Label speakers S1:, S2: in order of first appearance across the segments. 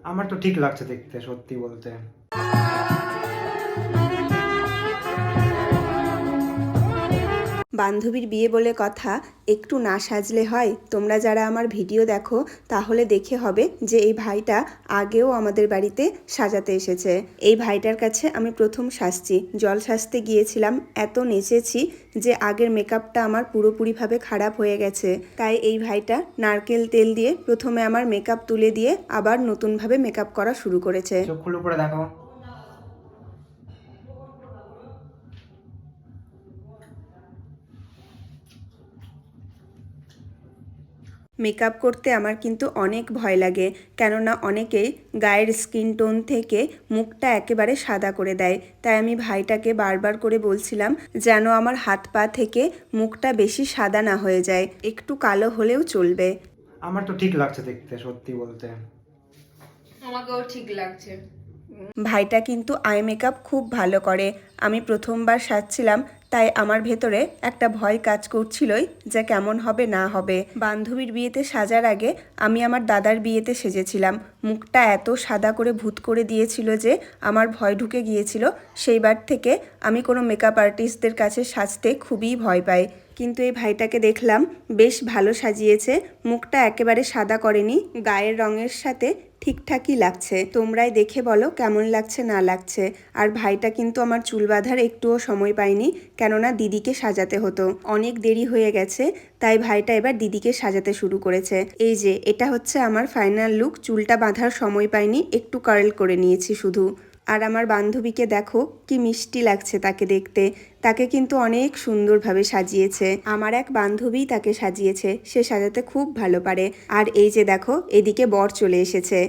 S1: আমার তো ঠিক লাগছে দেখতে, সত্যি বলতে।
S2: বান্ধবীর বিয়ে বলে কথা, একটু না সাজলে হয়? তোমরা যারা আমার ভিডিও দেখো তাহলে দেখে হবে যে এই ভাইটা আগেও আমাদের বাড়িতে সাজাতে এসেছে। এই ভাইটার কাছে আমি প্রথম সাজছি, জল সাজতে গিয়েছিলাম, এত নেচেছি যে আগের মেকআপটা আমার পুরোপুরিভাবে খারাপ হয়ে গেছে। তাই এই ভাইটা নারকেল তেল দিয়ে প্রথমে আমার মেকআপ তুলে দিয়ে আবার নতুনভাবে মেকআপ করা শুরু করেছে।
S1: চোখ খুলে পড়ে দেখো।
S2: মেকআপ করতে আমার কিন্তু অনেক ভয় লাগে, কেননা অনেকেই গায়ের স্কিন টোন থেকে মুখটা একেবারে সাদা করে দেয়। তাই আমি ভাইটাকে বারবার করে বলছিলাম যেন আমার হাত পা থেকে মুখটা বেশি সাদা না হয়ে যায়, একটু কালো হলেও চলবে।
S1: আমার তো ঠিক লাগছে দেখতে, সত্যি বলতে।
S3: আমাকেও ঠিক লাগছে।
S2: ভাইটা কিন্তু আই মেকআপ খুব ভালো করে। আমি প্রথমবার সাজছিলাম, তাই আমার ভেতরে একটা ভয় কাজ করছিলই যে কেমন হবে না হবে। বান্ধবীর বিয়েতে সাজার আগে আমি আমার দাদার বিয়েতে সেজেছিলাম, মুখটা এত সাদা করে ভূত করে দিয়েছিল যে আমার ভয় ঢুকে গিয়েছিল। সেইবার থেকে আমি কোনো মেকআপ আর্টিস্টদের কাছে সাজতে খুবই ভয় পাই। কিন্তু এই ভাইটাকে দেখলাম বেশ ভালো সাজিয়েছে, মুখটা একেবারে সাদা করেনি, গায়ের রঙের সাথে ঠিকঠাকই লাগছে। তোমরাই দেখে বলো কেমন লাগছে না লাগছে। আর ভাইটা কিন্তু আমার চুল বাঁধার একটুও সময় পায়নি, কেননা দিদিকে সাজাতে হতো, অনেক দেরি হয়ে গেছে। তাই ভাইটা এবার দিদিকে সাজাতে শুরু করেছে। এই যে এটা হচ্ছে আমার ফাইনাল লুক, চুলটা বাঁধার সময় পাইনি, একটু কার্ল করে নিয়েছি শুধু। আর আমার বান্ধবীকে দেখো কি মিষ্টি লাগছে তাকে দেখতে, তাকে কিন্তু অনেক সুন্দরভাবে সাজিয়েছে। আমার এক বান্ধবী তাকে সাজিয়েছে, সে সাজাতে খুব ভালো পারে। আর এই যে দেখো এদিকে বর চলে এসেছে।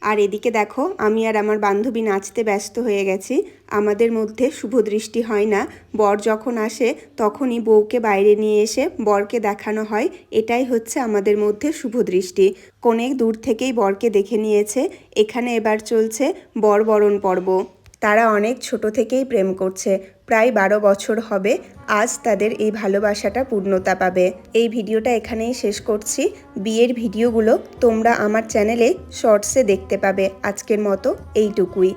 S2: আর এদিকে দেখো আমি আর আমার বান্ধবী নাচতে ব্যস্ত হয়ে গেছি। আমাদের মধ্যে শুভ দৃষ্টি হয় না, বর যখন আসে তখনই বউকে বাইরে নিয়ে এসে বরকে দেখানো হয়, এটাই হচ্ছে আমাদের মধ্যে শুভ দৃষ্টি। কনে দূর থেকেই বরকে দেখে নিয়েছে। এখানে এবার চলছে বরবরণ পর্ব। তারা অনেক ছোট থেকেই প্রেম করছে, প্রায় 12 বছর হবে আজ তাদের এই ভালোবাসাটা পূর্ণতা পাবে। এই ভিডিওটা এখানেই শেষ করছি। বিয়ের ভিডিওগুলো তোমরা আমার চ্যানেলে শর্টসে দেখতে পাবে। আজকের মতো এইটুকুই।